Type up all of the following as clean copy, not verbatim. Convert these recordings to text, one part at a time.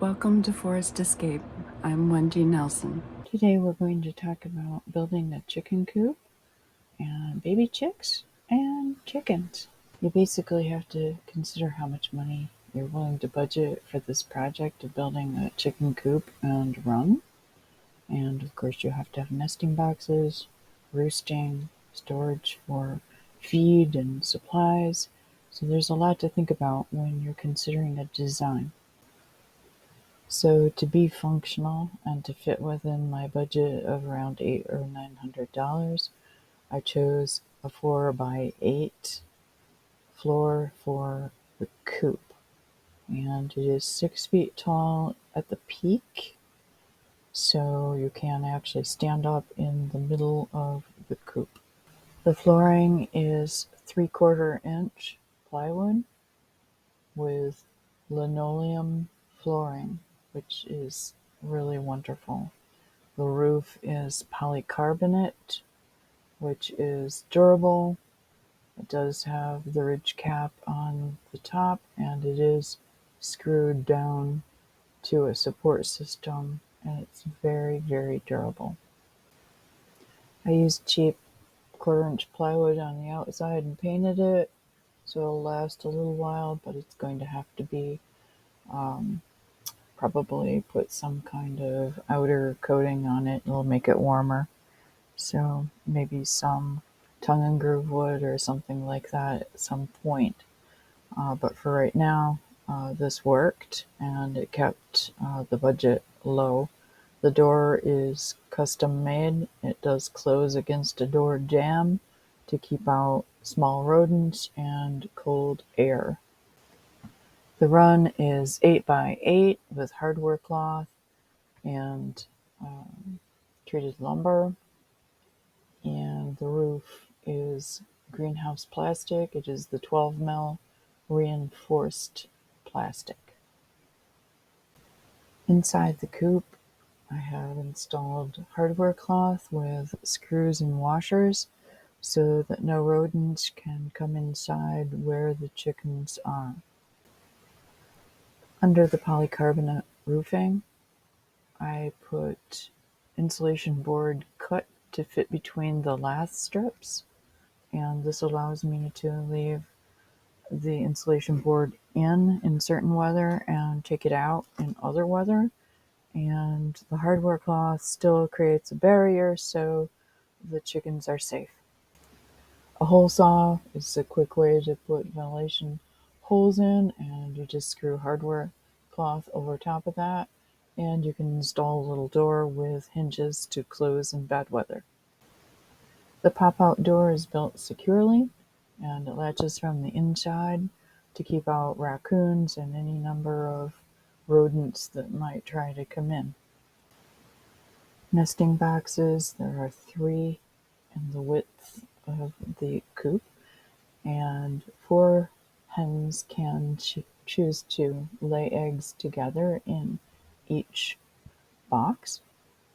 Welcome to Forest Escape. I'm Wendy Nelson. Today we're going to talk about building a chicken coop and baby chicks and chickens. You basically have to consider how much money you're willing to budget for this project of building a chicken coop and run. And of course you have to have nesting boxes, roosting, storage for feed and supplies. So there's a lot to think about when you're considering a design. So to be functional and to fit within my budget of around $800 or $900, I chose a 4x8 floor for the coop. And it is 6 feet tall at the peak, so you can actually stand up in the middle of the coop. The flooring is 3/4 inch plywood with linoleum flooring, which is really wonderful. The roof is polycarbonate, which is durable. It does have the ridge cap on the top, and it is screwed down to a support system, and it's very, very durable. I used cheap 1/4 inch plywood on the outside and painted it, so it'll last a little while, but it's going to have to be probably put some kind of outer coating on it. It'll make it warmer. So maybe some tongue and groove wood or something like that at some point. But for right now, this worked and it kept the budget low. The door is custom made. It does close against a door jamb to keep out small rodents and cold air. The run is 8x8 with hardware cloth and treated lumber, and the roof is greenhouse plastic. It is the 12 mil reinforced plastic. Inside the coop, I have installed hardware cloth with screws and washers so that no rodents can come inside where the chickens are. Under the polycarbonate roofing, I put insulation board cut to fit between the lath strips, and this allows me to leave the insulation board in certain weather and take it out in other weather. And the hardware cloth still creates a barrier so the chickens are safe. A hole saw is a quick way to put ventilation holes in, and you just screw hardware cloth over top of that, and you can install a little door with hinges to close in bad weather. The pop-out door is built securely, and it latches from the inside to keep out raccoons and any number of rodents that might try to come in. Nesting boxes, there are 3 in the width of the coop, and 4 hens can choose to lay eggs together in each box.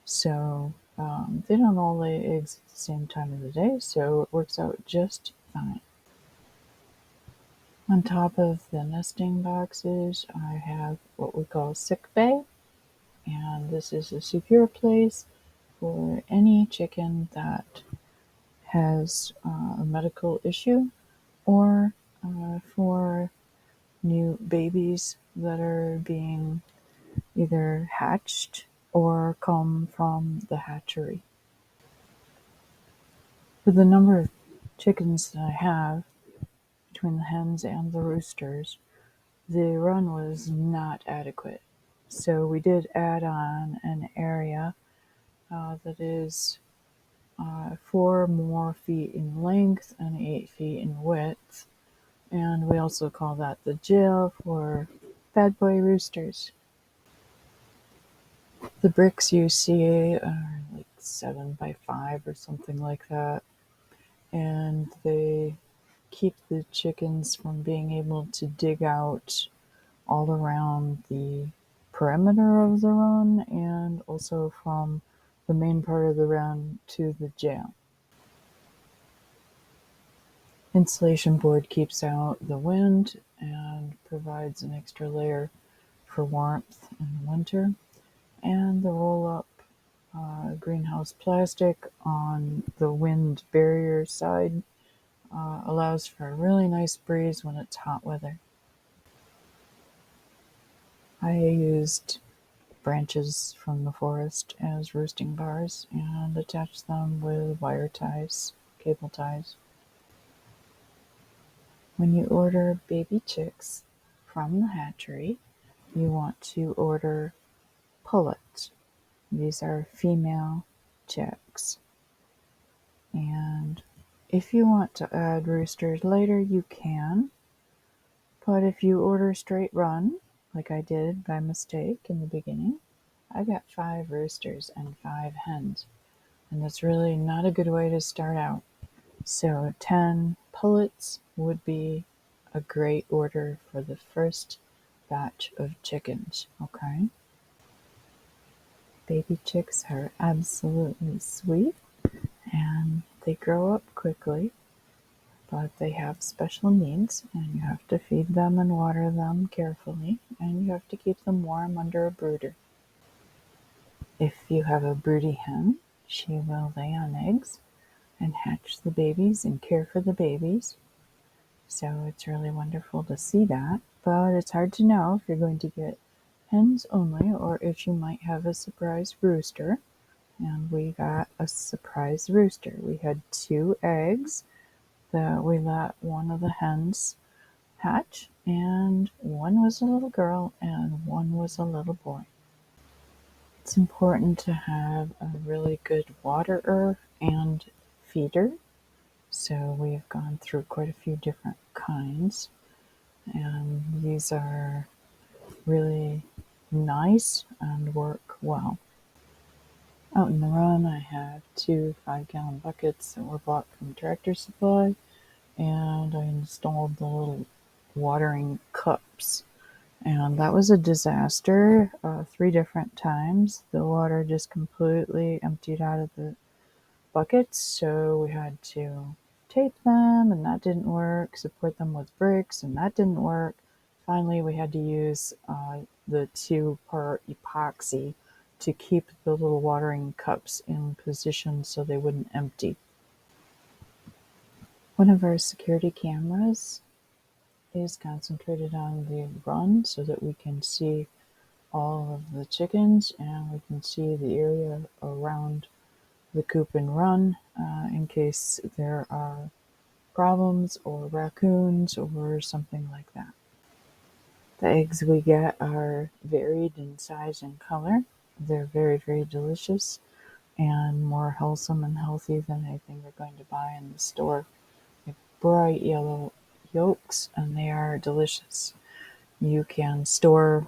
So they don't all lay eggs at the same time of the day, so it works out just fine. On top of the nesting boxes, I have what we call sick bay, and this is a secure place for any chicken that has a medical issue, or for new babies that are being either hatched or come from the hatchery. For the number of chickens that I have, between the hens and the roosters, the run was not adequate. So we did add on an area that is 4 more feet in length and 8 feet in width. And we also call that the jail for bad boy roosters. The bricks you see are like 7x5 or something like that. And they keep the chickens from being able to dig out all around the perimeter of the run and also from the main part of the run to the jail. Insulation board keeps out the wind and provides an extra layer for warmth in the winter. And the roll-up greenhouse plastic on the wind barrier side allows for a really nice breeze when it's hot weather. I used branches from the forest as roosting bars and attached them with wire ties, cable ties. When you order baby chicks from the hatchery, you want to order pullets. These are female chicks. And if you want to add roosters later, you can. But if you order straight run, like I did by mistake in the beginning, I got 5 roosters and 5 hens. And that's really not a good way to start out. So 10 pullets would be a great order for the first batch of chickens, okay? Baby chicks are absolutely sweet and they grow up quickly, but they have special needs and you have to feed them and water them carefully, and you have to keep them warm under a brooder. If you have a broody hen, she will lay on eggs and hatch the babies and care for the babies. So it's really wonderful to see that, but it's hard to know if you're going to get hens only or if you might have a surprise rooster. And we got a surprise rooster. We had 2 eggs that we let one of the hens hatch, and one was a little girl and one was a little boy. It's important to have a really good waterer and feeder. So we've gone through quite a few different kinds, and these are really nice and work well. Out in the run, I have 2 5-gallon buckets that were bought from Tractor Supply, and I installed the little watering cups. And that was a disaster 3 different times. The water just completely emptied out of the buckets, so we had to tape them, and that didn't work. Support them with bricks, and that didn't work. Finally, we had to use the 2-part epoxy to keep the little watering cups in position so they wouldn't empty. One of our security cameras is concentrated on the run so that we can see all of the chickens and we can see the area around the coop and run in case there are problems or raccoons or something like that. The eggs we get are varied in size and color. They're very, very delicious and more wholesome and healthy than anything you're going to buy in the store. They have bright yellow yolks and they are delicious. You can store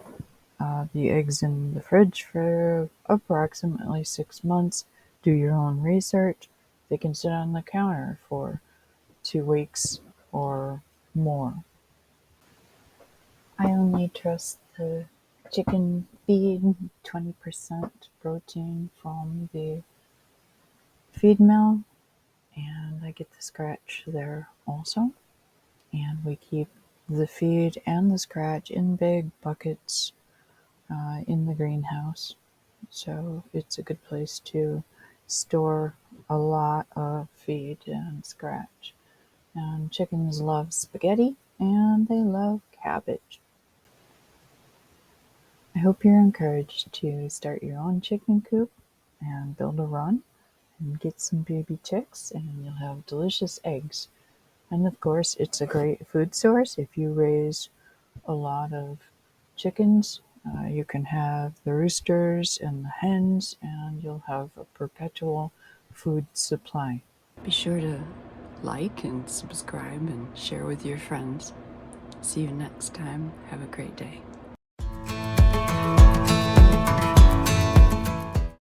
the eggs in the fridge for approximately 6 months. Do your own research. They can sit on the counter for 2 weeks or more. I only trust the chicken feed, 20% protein from the feed mill, and I get the scratch there also. And we keep the feed and the scratch in big buckets in the greenhouse. So it's a good place to store a lot of feed and scratch. And chickens love spaghetti and they love cabbage. I hope you're encouraged to start your own chicken coop and build a run and get some baby chicks, and you'll have delicious eggs. And of course, it's a great food source. If you raise a lot of chickens, you can have the roosters and the hens, and you'll have a perpetual food supply. Be sure to like and subscribe and share with your friends. See you next time. Have a great day.